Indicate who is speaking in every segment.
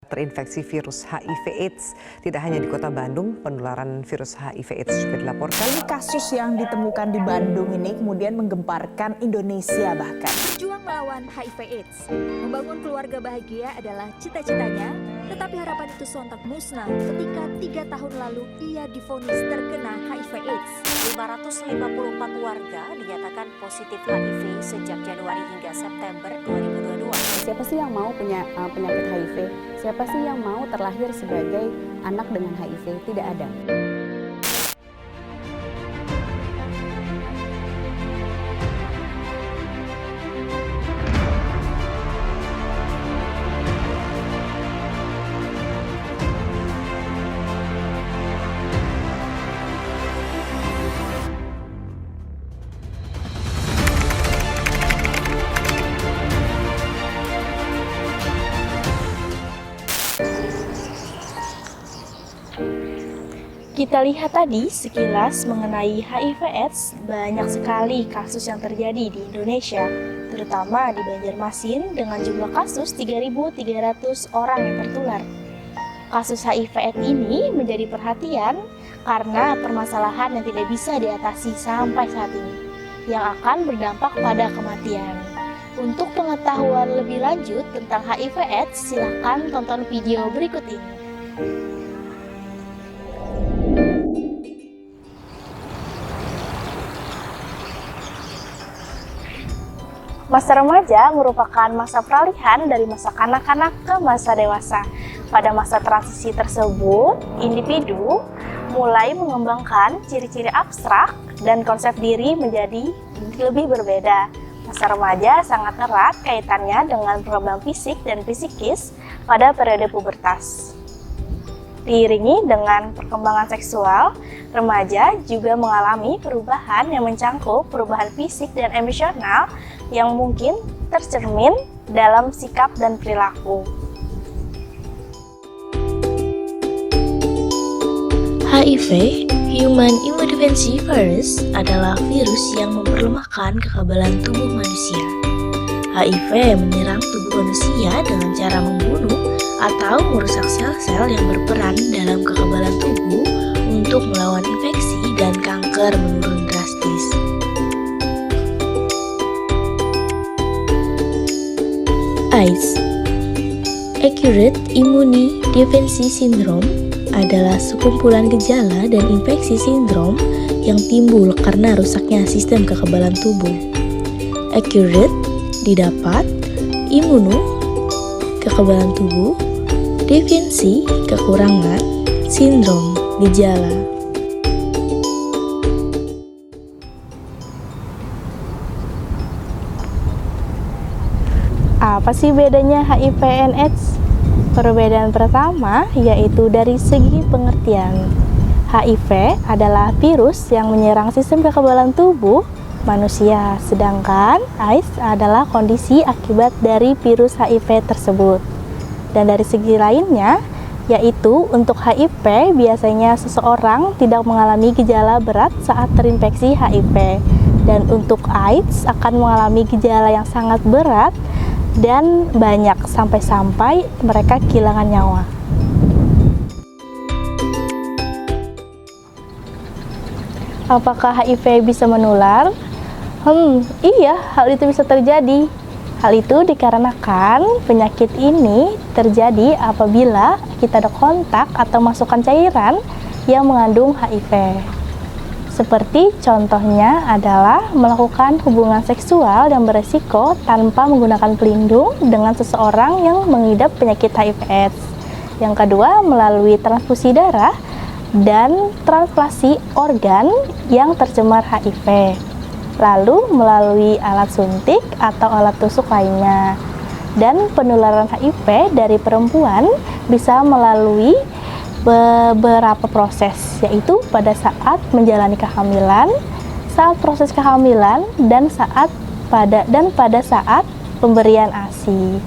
Speaker 1: Terinfeksi virus HIV/AIDS. Tidak hanya di Kota Bandung, penularan virus HIV/AIDS juga dilaporkan.
Speaker 2: Kasus yang ditemukan di Bandung ini kemudian menggemparkan Indonesia bahkan.
Speaker 3: Berjuang melawan HIV/AIDS, membangun keluarga bahagia adalah cita-citanya, tetapi harapan itu sontak musnah ketika 3 tahun lalu ia divonis terkena HIV/AIDS.
Speaker 4: 554 warga dinyatakan positif HIV sejak Januari hingga September 2022.
Speaker 5: Siapa sih yang mau punya penyakit HIV? Siapa sih yang mau terlahir sebagai anak dengan HIV? Tidak ada.
Speaker 6: Kita lihat tadi sekilas mengenai HIV/AIDS, banyak sekali kasus yang terjadi di Indonesia, terutama di Banjarmasin dengan jumlah kasus 3.300 orang yang tertular. Kasus HIV/AIDS ini menjadi perhatian karena permasalahan yang tidak bisa diatasi sampai saat ini, yang akan berdampak pada kematian. Untuk pengetahuan lebih lanjut tentang HIV/AIDS, silakan tonton video berikut ini. Masa remaja merupakan masa peralihan dari masa kanak-kanak ke masa dewasa. Pada masa transisi tersebut, individu mulai mengembangkan ciri-ciri abstrak dan konsep diri menjadi lebih berbeda. Masa remaja sangat erat kaitannya dengan perkembangan fisik dan psikis pada periode pubertas. Diiringi dengan perkembangan seksual, remaja juga mengalami perubahan yang mencangkup perubahan fisik dan emosional yang mungkin tercermin dalam sikap dan perilaku.
Speaker 7: HIV, Human Immunodeficiency Virus, adalah virus yang memperlemahkan kekebalan tubuh manusia. HIV menyerang tubuh manusia dengan cara membunuh atau merusak sel-sel yang berperan dalam kekebalan tubuh untuk melawan infeksi dan kanker menurun drastis. AIDS, Acute Immunodeficiency Syndrome, adalah sekumpulan gejala dan infeksi sindrom yang timbul karena rusaknya sistem kekebalan tubuh. Acute didapat, kekebalan tubuh, defensi, kekurangan, sindrom, gejala.
Speaker 6: Apa sih bedanya HIV and AIDS? Perbedaan pertama yaitu dari segi pengertian. HIV adalah virus yang menyerang sistem kekebalan tubuh manusia, sedangkan AIDS adalah kondisi akibat dari virus HIV tersebut. Dan dari segi lainnya, yaitu untuk HIV biasanya seseorang tidak mengalami gejala berat saat terinfeksi HIV, dan untuk AIDS akan mengalami gejala yang sangat berat dan banyak sampai-sampai mereka kehilangan nyawa. Apakah HIV bisa menular? Iya, hal itu bisa terjadi. Hal itu dikarenakan penyakit ini terjadi apabila kita ada kontak atau masukkan cairan yang mengandung HIV. Seperti contohnya adalah melakukan hubungan seksual yang beresiko tanpa menggunakan pelindung dengan seseorang yang mengidap penyakit HIV/AIDS. Yang kedua, melalui transfusi darah dan transplantasi organ yang tercemar HIV. Lalu melalui alat suntik atau alat tusuk lainnya. Dan penularan HIV dari perempuan bisa melalui beberapa proses, yaitu pada saat menjalani kehamilan, saat proses kehamilan, dan pada saat pemberian ASI.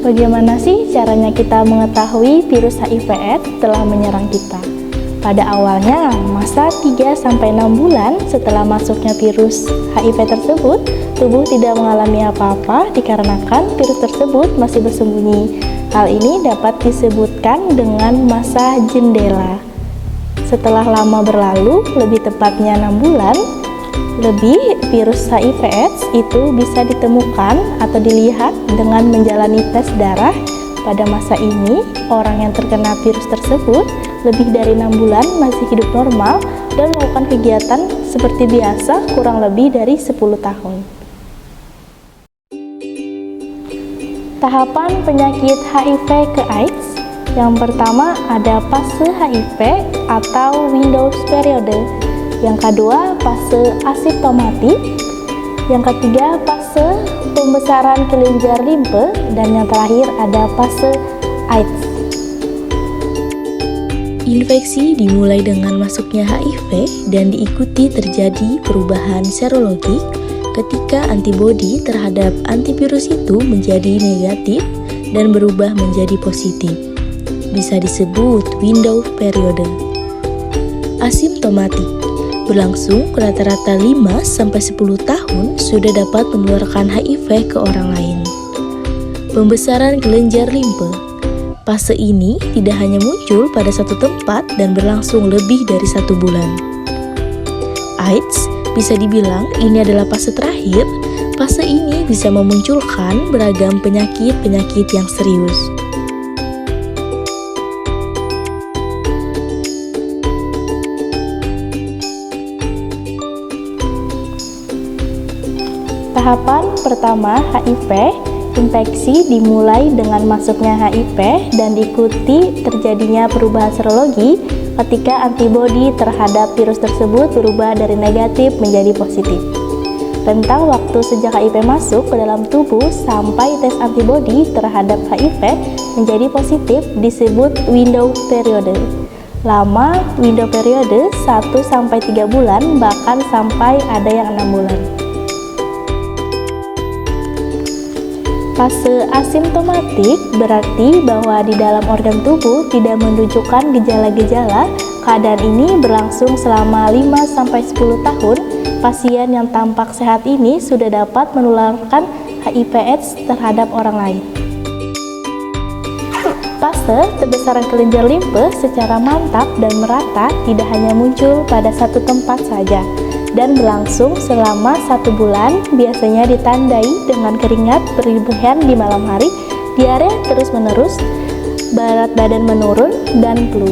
Speaker 6: Bagaimana sih caranya kita mengetahui virus HIV/AIDS telah menyerang kita? Pada awalnya, masa 3-6 bulan setelah masuknya virus HIV tersebut, tubuh tidak mengalami apa-apa dikarenakan virus tersebut masih bersembunyi. Hal ini dapat disebutkan dengan masa jendela. Setelah lama berlalu, lebih tepatnya 6 bulan, lebih virus HIV/AIDS itu bisa ditemukan atau dilihat dengan menjalani tes darah. Pada masa ini, orang yang terkena virus tersebut lebih dari 6 bulan masih hidup normal dan melakukan kegiatan seperti biasa kurang lebih dari 10 tahun. Tahapan penyakit HIV ke AIDS. Yang pertama ada fase HIV atau Windows period. Yang kedua fase asimptomatik. Yang ketiga fase pembesaran kelenjar limfe, dan yang terakhir ada fase AIDS.
Speaker 7: Infeksi dimulai dengan masuknya HIV dan diikuti terjadi perubahan serologi ketika antibodi terhadap antivirus itu menjadi negatif dan berubah menjadi positif. Bisa disebut window period. Asimptomatik berlangsung rata-rata 5-10 tahun sudah dapat menularkan HIV ke orang lain. Pembesaran kelenjar limfe. Fase ini tidak hanya muncul pada satu tempat dan berlangsung lebih dari 1 bulan. AIDS bisa dibilang ini adalah fase terakhir. Fase ini bisa memunculkan beragam penyakit-penyakit yang serius.
Speaker 6: Tahapan pertama HIV. Infeksi dimulai dengan masuknya HIV dan diikuti terjadinya perubahan serologi ketika antibodi terhadap virus tersebut berubah dari negatif menjadi positif. Rentang waktu sejak HIV masuk ke dalam tubuh sampai tes antibodi terhadap HIV menjadi positif disebut window period. Lama window period 1-3 bulan, bahkan sampai ada yang 6 bulan. Fase asimptomatik berarti bahwa di dalam organ tubuh tidak menunjukkan gejala-gejala. Keadaan ini berlangsung selama 5-10 tahun. Pasien yang tampak sehat ini sudah dapat menularkan HIV/AIDS terhadap orang lain. Fase pembesaran kelenjar limfe secara mantap dan merata tidak hanya muncul pada satu tempat saja dan berlangsung selama 1 bulan, biasanya ditandai dengan keringat berlebihan di malam hari, diare terus-menerus, berat badan menurun, dan flu.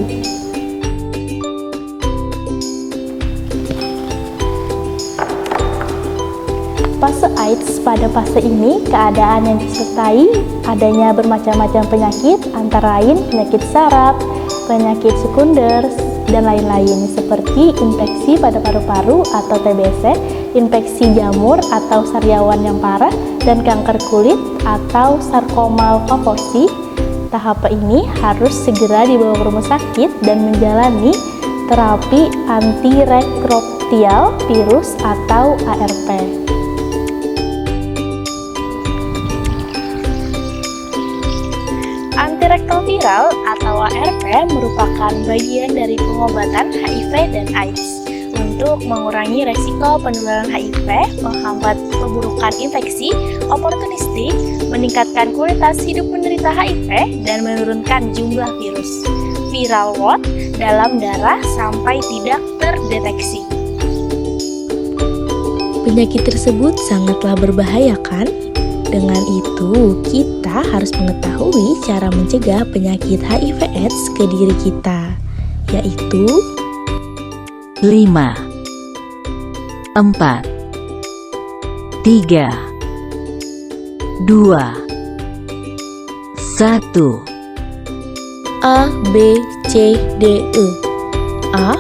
Speaker 6: Fase AIDS. Pada fase ini, keadaan yang disertai adanya bermacam-macam penyakit, antara lain penyakit saraf, penyakit sekunder, dan lain-lain seperti infeksi pada paru-paru atau TBC, infeksi jamur atau sariawan yang parah, dan kanker kulit atau sarkoma leukoposi. Tahap ini harus segera dibawa ke rumah sakit dan menjalani terapi antiretroviral virus atau ARV. Antiretroviral atau ARV merupakan bagian dari pengobatan HIV dan AIDS untuk mengurangi resiko penularan HIV, menghambat perburukan infeksi oportunistik, meningkatkan kualitas hidup penderita HIV, dan menurunkan jumlah virus viral load dalam darah sampai tidak terdeteksi. Penyakit tersebut sangatlah berbahaya, kan? Dengan itu, kita harus mengetahui cara mencegah penyakit HIV/AIDS ke diri kita, yaitu
Speaker 8: 5, 4, 3, 2, 1.
Speaker 7: A, B, C, D, E. A.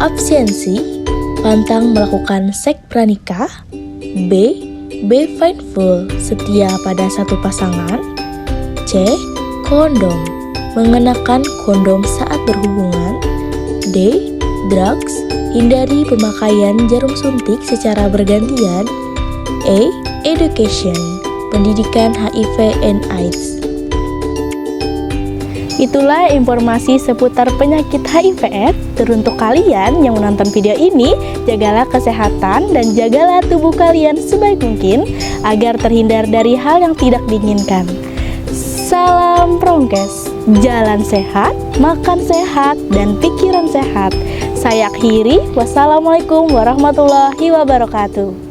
Speaker 7: Absensi, pantang melakukan seks pranikah. B. Faithful, setia pada satu pasangan. C. Kondom, mengenakan kondom saat berhubungan. D. Drugs, hindari pemakaian jarum suntik secara bergantian. E. Education, pendidikan HIV and AIDS.
Speaker 6: Itulah informasi seputar penyakit HIV/AIDS. Teruntuk kalian yang menonton video ini, jagalah kesehatan dan jagalah tubuh kalian sebaik mungkin agar terhindar dari hal yang tidak diinginkan. Salam prokes, jalan sehat, makan sehat, dan pikiran sehat. Saya akhiri, wassalamualaikum warahmatullahi wabarakatuh.